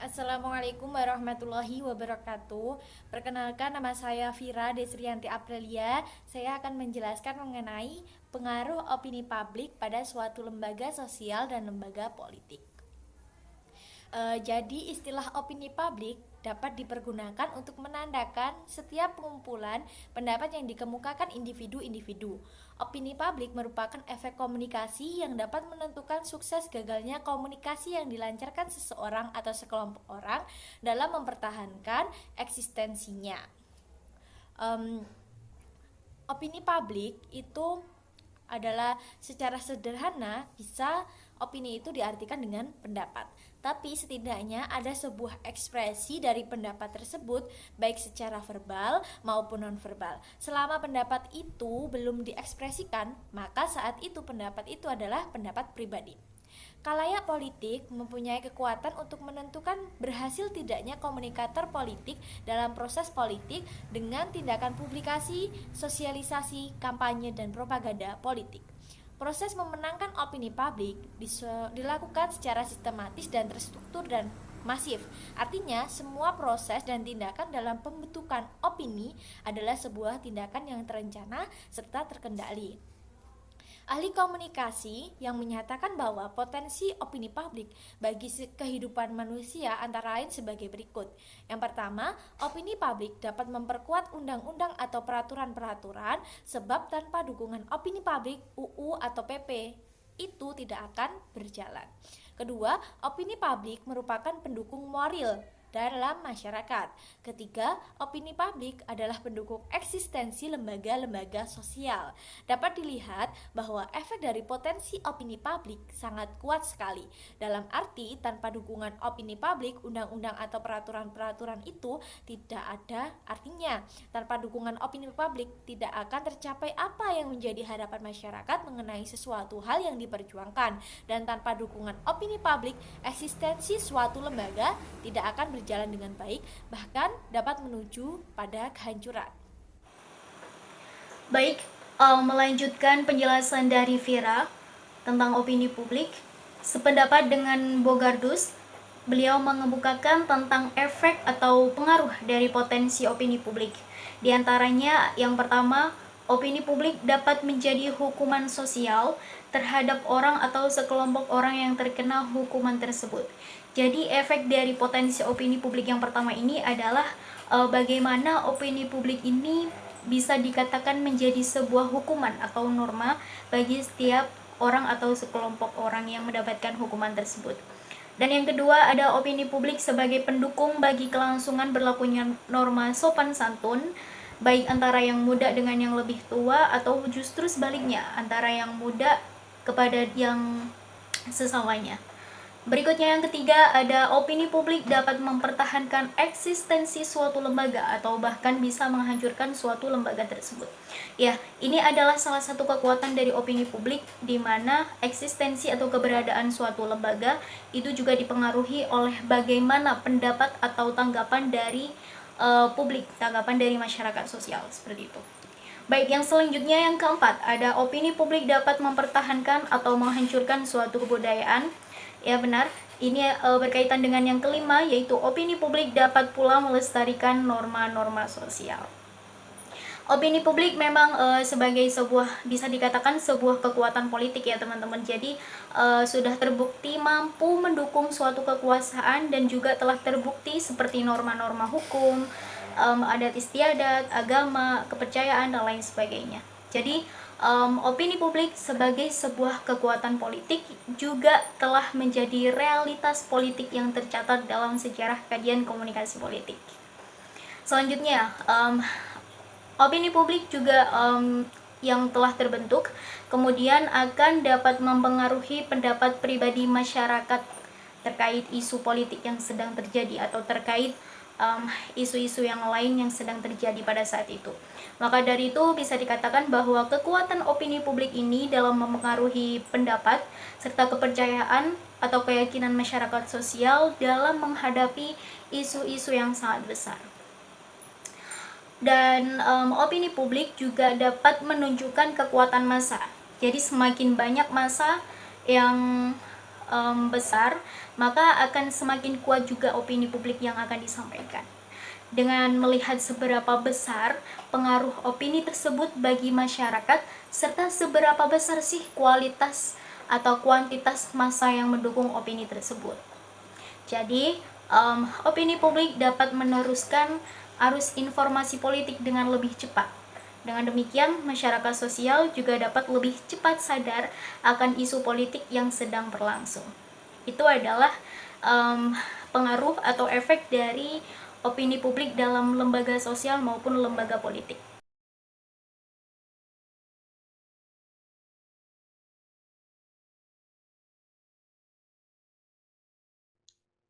Assalamualaikum warahmatullahi wabarakatuh. Perkenalkan, nama saya Vira Desrianti Aprilia. Saya akan menjelaskan mengenai pengaruh opini publik pada suatu lembaga sosial dan lembaga politik. Jadi istilah opini publik dapat dipergunakan untuk menandakan setiap pengumpulan pendapat yang dikemukakan individu-individu. Opini publik merupakan efek komunikasi yang dapat menentukan sukses gagalnya komunikasi yang dilancarkan seseorang atau sekelompok orang dalam mempertahankan eksistensinya. Um, Opini publik itu adalah secara sederhana bisa opini itu diartikan dengan pendapat. Tapi setidaknya ada sebuah ekspresi dari pendapat tersebut baik secara verbal maupun nonverbal. Selama pendapat itu belum diekspresikan, maka saat itu pendapat itu adalah pendapat pribadi. Khalayak politik mempunyai kekuatan untuk menentukan berhasil tidaknya komunikator politik dalam proses politik dengan tindakan publikasi, sosialisasi, kampanye, dan propaganda politik. Proses memenangkan opini publik dilakukan secara sistematis dan terstruktur dan masif. Artinya, semua proses dan tindakan dalam pembentukan opini adalah sebuah tindakan yang terencana serta terkendali. Ahli komunikasi yang menyatakan bahwa potensi opini publik bagi kehidupan manusia antara lain sebagai berikut. Yang pertama, opini publik dapat memperkuat undang-undang atau peraturan-peraturan sebab tanpa dukungan opini publik, UU atau PP itu tidak akan berjalan. Kedua, opini publik merupakan pendukung moral dalam masyarakat. Ketiga, opini publik adalah pendukung eksistensi lembaga-lembaga sosial. Dapat dilihat bahwa efek dari potensi opini publik sangat kuat sekali. Dalam arti, tanpa dukungan opini publik, undang-undang atau peraturan-peraturan itu tidak ada artinya. Tanpa dukungan opini publik, tidak akan tercapai apa yang menjadi harapan masyarakat mengenai sesuatu hal yang diperjuangkan. Dan tanpa dukungan opini publik, eksistensi suatu lembaga tidak akan berjalan dengan baik, bahkan dapat menuju pada kehancuran. Baik, melanjutkan penjelasan dari Vira tentang opini publik. Sependapat dengan Bogardus, beliau mengemukakan tentang efek atau pengaruh dari potensi opini publik. Di antaranya, yang pertama, opini publik dapat menjadi hukuman sosial terhadap orang atau sekelompok orang yang terkena hukuman tersebut. Jadi efek dari potensi opini publik yang pertama ini adalah bagaimana opini publik ini bisa dikatakan menjadi sebuah hukuman atau norma bagi setiap orang atau sekelompok orang yang mendapatkan hukuman tersebut. Dan yang kedua, ada opini publik sebagai pendukung bagi kelangsungan berlakunya norma sopan santun, baik antara yang muda dengan yang lebih tua atau justru sebaliknya, antara yang muda kepada yang sesamanya. Berikutnya yang ketiga, ada opini publik dapat mempertahankan eksistensi suatu lembaga atau bahkan bisa menghancurkan suatu lembaga tersebut. Ya, ini adalah salah satu kekuatan dari opini publik di mana eksistensi atau keberadaan suatu lembaga itu juga dipengaruhi oleh bagaimana pendapat atau tanggapan dari publik, tanggapan dari masyarakat sosial seperti itu. Baik, yang selanjutnya yang keempat, ada opini publik dapat mempertahankan atau menghancurkan suatu kebudayaan. Ya benar, ini berkaitan dengan yang kelima, yaitu opini publik dapat pula melestarikan norma-norma sosial. Opini publik memang sebagai sebuah, bisa dikatakan sebuah kekuatan politik ya teman-teman. Jadi sudah terbukti mampu mendukung suatu kekuasaan dan juga telah terbukti seperti norma-norma hukum, adat istiadat, agama, kepercayaan, dan lain sebagainya. Jadi opini publik sebagai sebuah kekuatan politik juga telah menjadi realitas politik yang tercatat dalam sejarah kajian komunikasi politik. Selanjutnya, opini publik juga yang telah terbentuk kemudian akan dapat mempengaruhi pendapat pribadi masyarakat terkait isu politik yang sedang terjadi atau terkait isu-isu yang lain yang sedang terjadi pada saat itu. Maka dari itu bisa dikatakan bahwa kekuatan opini publik ini dalam mempengaruhi pendapat serta kepercayaan atau keyakinan masyarakat sosial dalam menghadapi isu-isu yang sangat besar. Dan opini publik juga dapat menunjukkan kekuatan massa. Jadi semakin banyak massa yang besar, maka akan semakin kuat juga opini publik yang akan disampaikan. Dengan melihat seberapa besar pengaruh opini tersebut bagi masyarakat, serta seberapa besar sih kualitas atau kuantitas massa yang mendukung opini tersebut. Jadi, opini publik dapat meneruskan arus informasi politik dengan lebih cepat. Dengan demikian, masyarakat sosial juga dapat lebih cepat sadar akan isu politik yang sedang berlangsung. Itu adalah pengaruh atau efek dari opini publik dalam lembaga sosial maupun lembaga politik.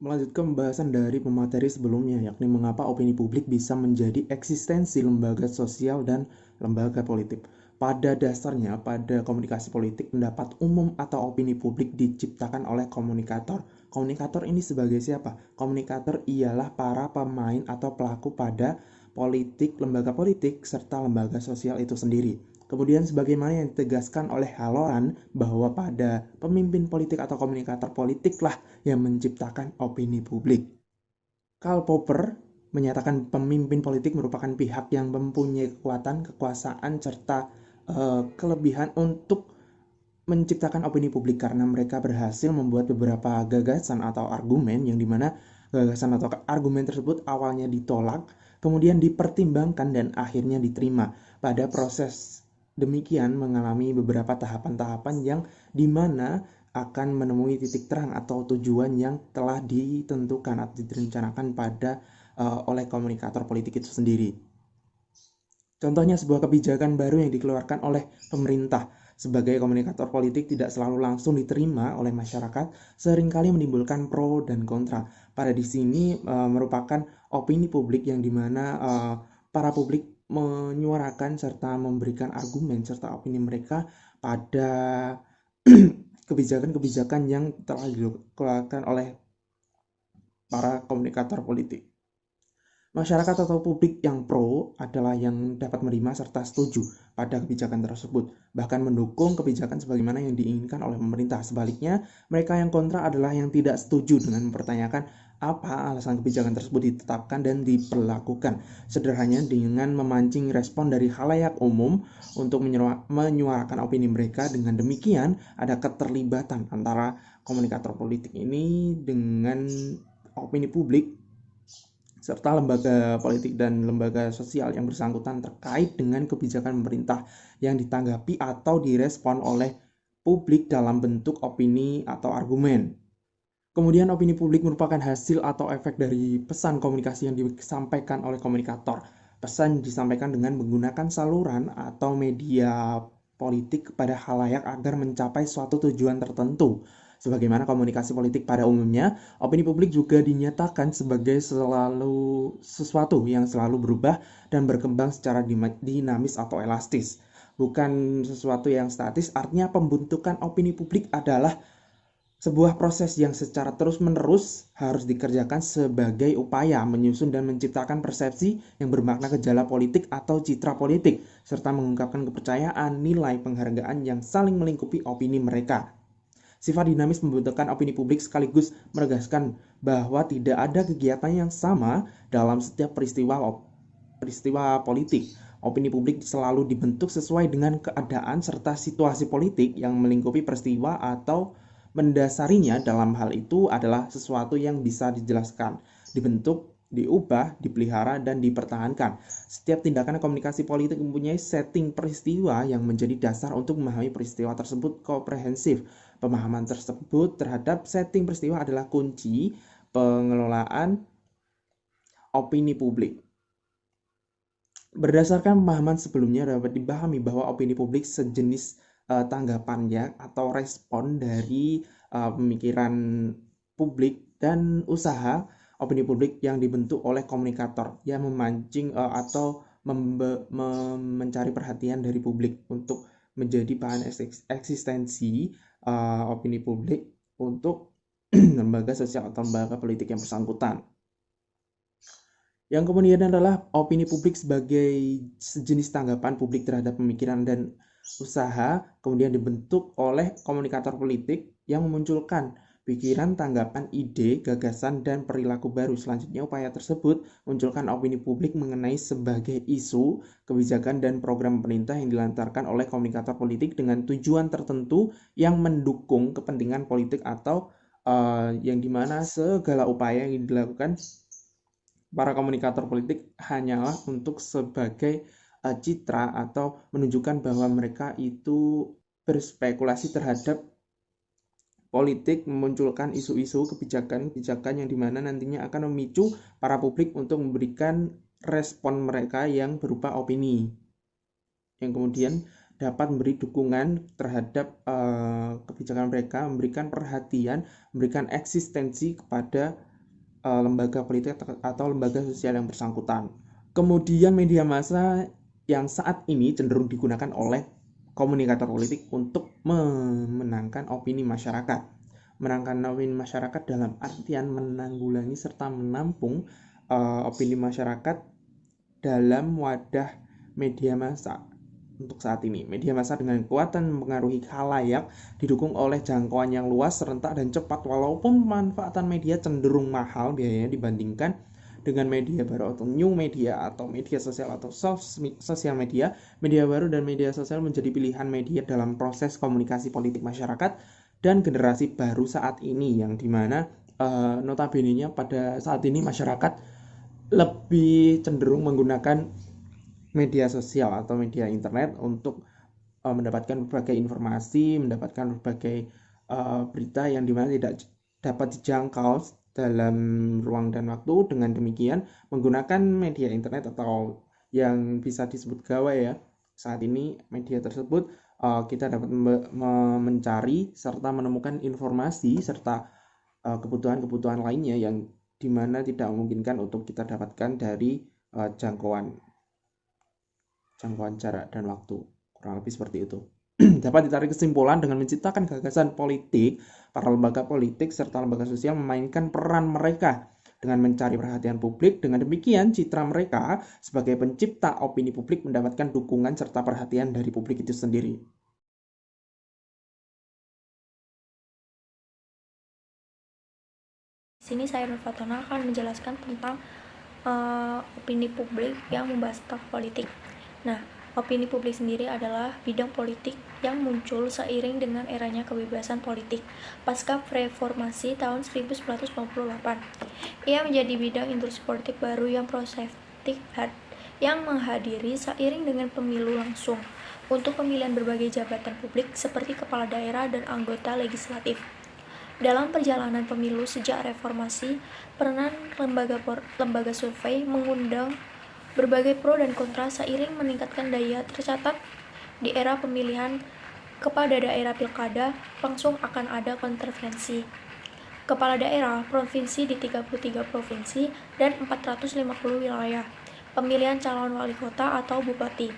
Melanjutkan pembahasan dari pemateri sebelumnya, yakni mengapa opini publik bisa menjadi eksistensi lembaga sosial dan lembaga politik. Pada dasarnya, pada komunikasi politik, pendapat umum atau opini publik diciptakan oleh komunikator. Komunikator ini sebagai siapa? Komunikator ialah para pemain atau pelaku pada politik, lembaga politik, serta lembaga sosial itu sendiri. Kemudian sebagaimana yang ditegaskan oleh Halloran bahwa pada pemimpin politik atau komunikator politiklah yang menciptakan opini publik. Karl Popper menyatakan pemimpin politik merupakan pihak yang mempunyai kekuatan, kekuasaan, serta kelebihan untuk menciptakan opini publik karena mereka berhasil membuat beberapa gagasan atau argumen yang dimana gagasan atau argumen tersebut awalnya ditolak, kemudian dipertimbangkan dan akhirnya diterima. Pada proses demikian mengalami beberapa tahapan-tahapan yang dimana akan menemui titik terang atau tujuan yang telah ditentukan atau direncanakan oleh komunikator politik itu sendiri. Contohnya sebuah kebijakan baru yang dikeluarkan oleh pemerintah sebagai komunikator politik tidak selalu langsung diterima oleh masyarakat, seringkali menimbulkan pro dan kontra. Pada di sini merupakan opini publik yang dimana para publik menyuarakan serta memberikan argumen serta opini mereka pada kebijakan-kebijakan yang telah dikeluarkan oleh para komunikator politik. Masyarakat atau publik yang pro adalah yang dapat menerima serta setuju pada kebijakan tersebut, bahkan mendukung kebijakan sebagaimana yang diinginkan oleh pemerintah. Sebaliknya, mereka yang kontra adalah yang tidak setuju dengan mempertanyakan apa alasan kebijakan tersebut ditetapkan dan diperlakukan. Sederhananya dengan memancing respon dari khalayak umum untuk menyuarakan opini mereka. Dengan demikian, ada keterlibatan antara komunikator politik ini dengan opini publik serta lembaga politik dan lembaga sosial yang bersangkutan terkait dengan kebijakan pemerintah yang ditanggapi atau direspon oleh publik dalam bentuk opini atau argumen. Kemudian opini publik merupakan hasil atau efek dari pesan komunikasi yang disampaikan oleh komunikator. Pesan disampaikan dengan menggunakan saluran atau media politik kepada khalayak agar mencapai suatu tujuan tertentu. Sebagaimana komunikasi politik pada umumnya, opini publik juga dinyatakan sebagai sesuatu yang selalu berubah dan berkembang secara dinamis atau elastis. Bukan sesuatu yang statis, artinya pembentukan opini publik adalah sebuah proses yang secara terus-menerus harus dikerjakan sebagai upaya menyusun dan menciptakan persepsi yang bermakna gejala politik atau citra politik, serta mengungkapkan kepercayaan, nilai, penghargaan yang saling melingkupi opini mereka. Sifat dinamis pembentukan opini publik sekaligus menegaskan bahwa tidak ada kegiatan yang sama dalam setiap peristiwa politik. Opini publik selalu dibentuk sesuai dengan keadaan serta situasi politik yang melingkupi peristiwa atau mendasarinya. Dalam hal itu adalah sesuatu yang bisa dijelaskan, dibentuk, diubah, dipelihara, dan dipertahankan. Setiap tindakan komunikasi politik mempunyai setting peristiwa yang menjadi dasar untuk memahami peristiwa tersebut komprehensif. Pemahaman tersebut terhadap setting peristiwa adalah kunci pengelolaan opini publik. Berdasarkan pemahaman sebelumnya dapat dipahami bahwa opini publik sejenis tanggapan ya atau respon dari pemikiran publik dan usaha opini publik yang dibentuk oleh komunikator yang memancing atau mencari perhatian dari publik untuk menjadi bahan eksistensi opini publik untuk lembaga sosial atau lembaga politik yang bersangkutan. Yang kemudian adalah opini publik sebagai sejenis tanggapan publik terhadap pemikiran dan usaha, kemudian dibentuk oleh komunikator politik yang memunculkan pikiran, tanggapan, ide, gagasan, dan perilaku baru. Selanjutnya, upaya tersebut munculkan opini publik mengenai sebagai isu, kebijakan, dan program pemerintah yang dilantarkan oleh komunikator politik dengan tujuan tertentu yang mendukung kepentingan politik atau yang dimana segala upaya yang dilakukan para komunikator politik hanyalah untuk sebagai citra atau menunjukkan bahwa mereka itu berspekulasi terhadap politik, memunculkan isu-isu kebijakan-kebijakan yang dimana nantinya akan memicu para publik untuk memberikan respon mereka yang berupa opini, yang kemudian dapat memberi dukungan terhadap kebijakan mereka, memberikan perhatian, memberikan eksistensi kepada lembaga politik atau lembaga sosial yang bersangkutan. Kemudian media massa yang saat ini cenderung digunakan oleh komunikator politik untuk memenangkan opini masyarakat. Menangkan opini masyarakat dalam artian menanggulangi serta menampung opini masyarakat dalam wadah media massa. Untuk saat ini, media massa dengan kekuatan mempengaruhi khalayak, didukung oleh jangkauan yang luas, serentak, dan cepat. Walaupun pemanfaatan media cenderung mahal biayanya dibandingkan dengan media baru atau new media atau media sosial atau sosial media, media baru dan media sosial menjadi pilihan media dalam proses komunikasi politik masyarakat dan generasi baru saat ini, yang dimana notabene-nya pada saat ini masyarakat lebih cenderung menggunakan media sosial atau media internet untuk mendapatkan berbagai informasi, mendapatkan berbagai berita yang dimana tidak dapat dijangkau dalam ruang dan waktu. Dengan demikian, menggunakan media internet atau yang bisa disebut gawai ya, saat ini media tersebut kita dapat mencari serta menemukan informasi serta kebutuhan-kebutuhan lainnya yang dimana tidak memungkinkan untuk kita dapatkan dari jangkauan jarak dan waktu, kurang lebih seperti itu. Dapat ditarik kesimpulan dengan menciptakan gagasan politik, para lembaga politik serta lembaga sosial memainkan peran mereka dengan mencari perhatian publik. Dengan demikian, citra mereka sebagai pencipta opini publik mendapatkan dukungan serta perhatian dari publik itu sendiri. Di sini saya Nur Fatona akan menjelaskan tentang opini publik yang membahas tentang politik. Nah, opini publik sendiri adalah bidang politik yang muncul seiring dengan eranya kebebasan politik pasca reformasi tahun 1998. Ia menjadi bidang industri politik baru yang prospektif yang menghadiri seiring dengan pemilu langsung untuk pemilihan berbagai jabatan publik seperti kepala daerah dan anggota legislatif. Dalam perjalanan pemilu sejak reformasi, peranan lembaga survei mengundang berbagai pro dan kontra seiring meningkatkan daya tercatat. Di era pemilihan kepada daerah pilkada, langsung akan ada konvergensi kepala daerah provinsi di 33 provinsi dan 450 wilayah, pemilihan calon wali kota atau bupati.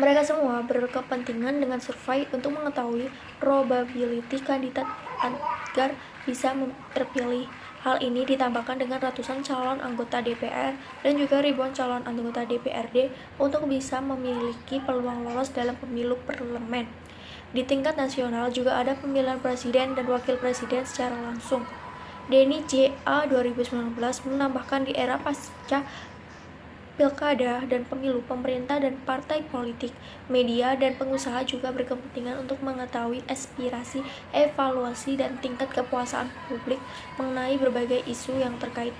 Mereka semua berkepentingan dengan survei untuk mengetahui probability kandidat agar bisa terpilih. Hal ini ditambahkan dengan ratusan calon anggota DPR dan juga ribuan calon anggota DPRD untuk bisa memiliki peluang lolos dalam pemilu parlemen. Di tingkat nasional juga ada pemilihan presiden dan wakil presiden secara langsung. Denny J.A. 2019 menambahkan di era pasca pilkada dan pemilu, pemerintah dan partai politik, media dan pengusaha juga berkepentingan untuk mengetahui aspirasi, evaluasi, dan tingkat kepuasan publik mengenai berbagai isu yang terkait.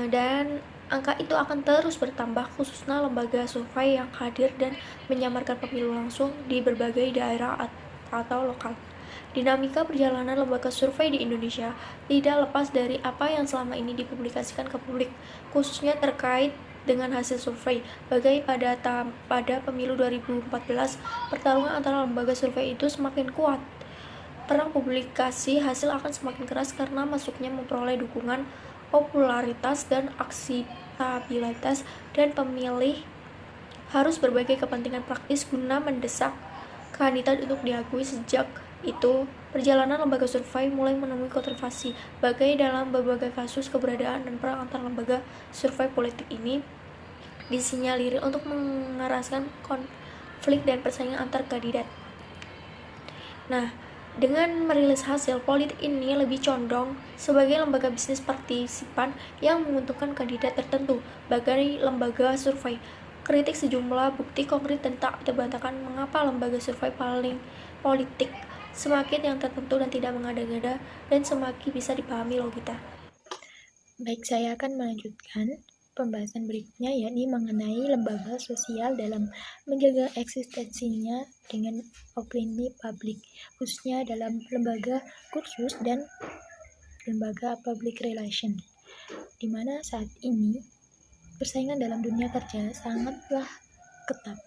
Dan angka itu akan terus bertambah, khususnya lembaga survei yang hadir dan menyamarkan pemilu langsung di berbagai daerah atau lokal. Dinamika perjalanan lembaga survei di Indonesia tidak lepas dari apa yang selama ini dipublikasikan ke publik, khususnya terkait dengan hasil survei. Pada pemilu 2014, pertarungan antara lembaga survei itu semakin kuat. Perang publikasi hasil akan semakin keras karena masuknya memperoleh dukungan, popularitas, dan akseptabilitas, dan pemilih harus berbagai kepentingan praktis guna mendesak kandidat untuk diakui. Sejak itu, perjalanan lembaga survei mulai menemui kontroversi. Dalam berbagai kasus, keberadaan dan perang antar lembaga survei politik ini disinyalir untuk mengeraskan konflik dan persaingan antar kandidat. Nah, Dengan merilis hasil, politik ini lebih condong sebagai lembaga bisnis partisipan yang menguntungkan kandidat tertentu sebagai lembaga survei. Kritik sejumlah bukti konkret dan tak terbantahkan mengapa lembaga survei paling politik semakin yang tertentu dan tidak mengada-ngada dan semakin bisa dipahami logika. Baik, saya akan melanjutkan pembahasan berikutnya, yakni mengenai lembaga sosial dalam menjaga eksistensinya dengan opini publik, khususnya dalam lembaga kursus dan lembaga public relation, di mana saat ini persaingan dalam dunia kerja sangatlah ketat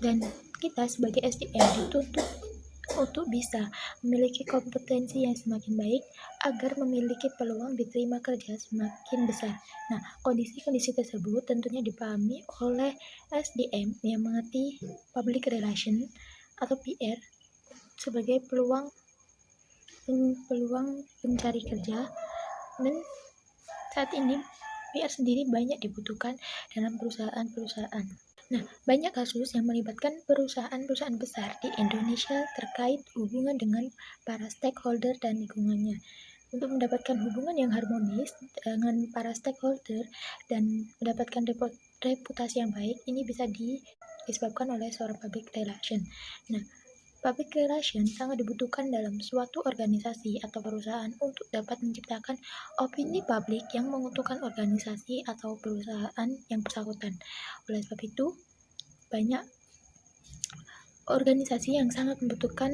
dan kita sebagai SDM dituntut untuk bisa memiliki kompetensi yang semakin baik agar memiliki peluang diterima kerja semakin besar. Nah, kondisi-kondisi tersebut tentunya dipahami oleh SDM yang mengerti public relation atau PR sebagai peluang pencari kerja, dan saat ini PR sendiri banyak dibutuhkan dalam perusahaan-perusahaan. Nah, banyak kasus yang melibatkan perusahaan-perusahaan besar di Indonesia terkait hubungan dengan para stakeholder dan lingkungannya. Untuk mendapatkan hubungan yang harmonis dengan para stakeholder dan mendapatkan reputasi yang baik, ini bisa disebabkan oleh seorang public relation. Nah, public relation sangat dibutuhkan dalam suatu organisasi atau perusahaan untuk dapat menciptakan opini publik yang menguntungkan organisasi atau perusahaan yang bersangkutan. Oleh sebab itu, banyak organisasi yang sangat membutuhkan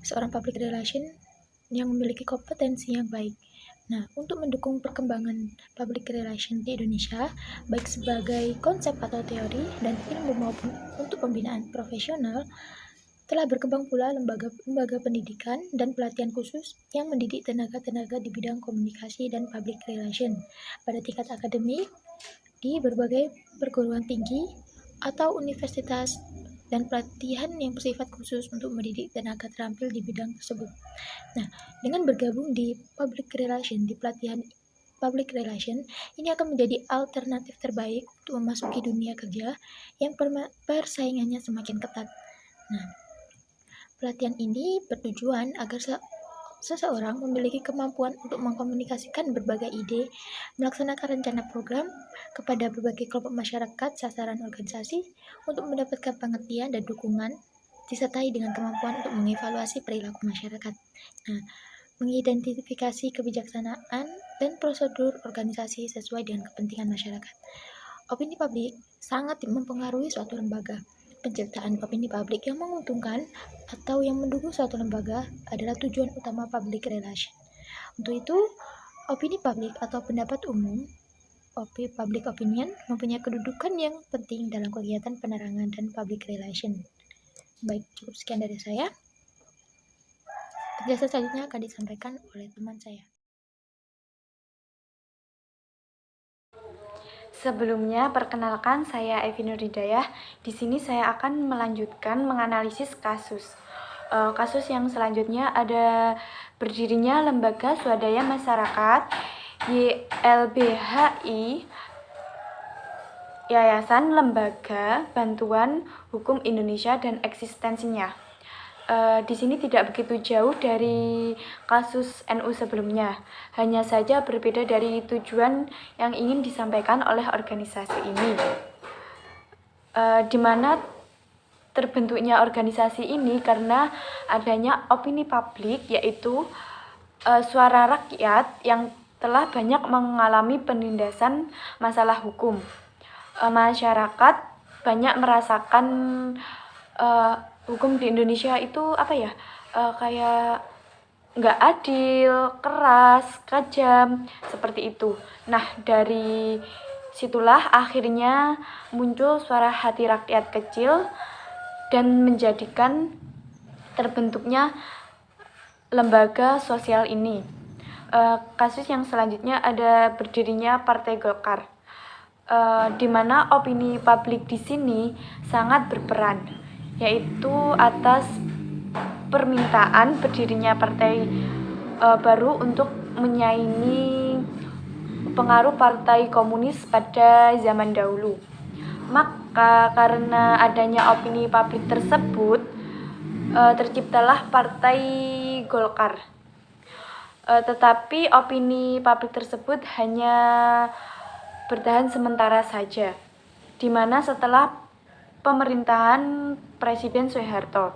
seorang public relation yang memiliki kompetensi yang baik. Nah, untuk mendukung perkembangan public relation di Indonesia, baik sebagai konsep atau teori dan ilmu maupun untuk pembinaan profesional, telah berkembang pula lembaga pendidikan dan pelatihan khusus yang mendidik tenaga-tenaga di bidang komunikasi dan public relation pada tingkat akademik di berbagai perguruan tinggi atau universitas, dan pelatihan yang bersifat khusus untuk mendidik tenaga terampil di bidang tersebut. Nah, dengan bergabung di public relation, di pelatihan public relation, ini akan menjadi alternatif terbaik untuk memasuki dunia kerja yang persaingannya semakin ketat. Nah, pelatihan ini bertujuan agar seseorang memiliki kemampuan untuk mengkomunikasikan berbagai ide, melaksanakan rencana program kepada berbagai kelompok masyarakat sasaran organisasi untuk mendapatkan pengertian dan dukungan, disertai dengan kemampuan untuk mengevaluasi perilaku masyarakat. Nah, mengidentifikasi kebijaksanaan dan prosedur organisasi sesuai dengan kepentingan masyarakat. Opini publik sangat mempengaruhi suatu lembaga. Penciptaan opini publik yang menguntungkan atau yang mendukung suatu lembaga adalah tujuan utama public relation. Untuk itu, opini publik atau pendapat umum, public opinion, mempunyai kedudukan yang penting dalam kegiatan penerangan dan public relation. Baik, cukup sekian dari saya. Penjelasan selanjutnya akan disampaikan oleh teman saya. Sebelumnya, perkenalkan saya Evi Nurhidayah. Di sini saya akan melanjutkan menganalisis kasus. Kasus yang selanjutnya ada berdirinya Lembaga Swadaya Masyarakat YLBHI, Yayasan Lembaga Bantuan Hukum Indonesia dan eksistensinya. Di sini tidak begitu jauh dari kasus NU sebelumnya, hanya saja berbeda dari tujuan yang ingin disampaikan oleh organisasi ini. Di mana terbentuknya organisasi ini karena adanya opini publik, yaitu suara rakyat yang telah banyak mengalami penindasan masalah hukum. Masyarakat banyak merasakan hukum di Indonesia itu kayak nggak adil, keras, kejam, seperti itu. Nah, dari situlah akhirnya muncul suara hati rakyat kecil dan menjadikan terbentuknya lembaga sosial ini. Kasus yang selanjutnya ada berdirinya Partai Golkar, di mana opini publik di sini sangat berperan, yaitu atas permintaan berdirinya partai baru untuk menyaingi pengaruh partai komunis pada zaman dahulu. Maka karena adanya opini publik tersebut, terciptalah Partai Golkar. Tetapi opini publik tersebut hanya bertahan sementara saja, di mana setelah pemerintahan Presiden Soeharto,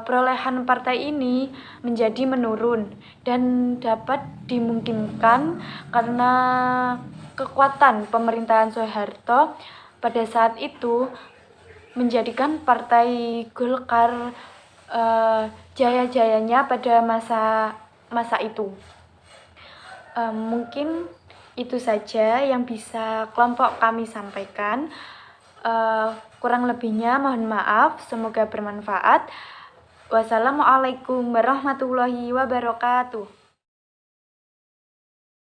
perolehan partai ini menjadi menurun dan dapat dimungkinkan karena kekuatan pemerintahan Soeharto pada saat itu menjadikan Partai Golkar jaya-jayanya pada masa itu. Mungkin itu saja yang bisa kelompok kami sampaikan. Kurang lebihnya mohon maaf, semoga bermanfaat. Wassalamualaikum warahmatullahi wabarakatuh.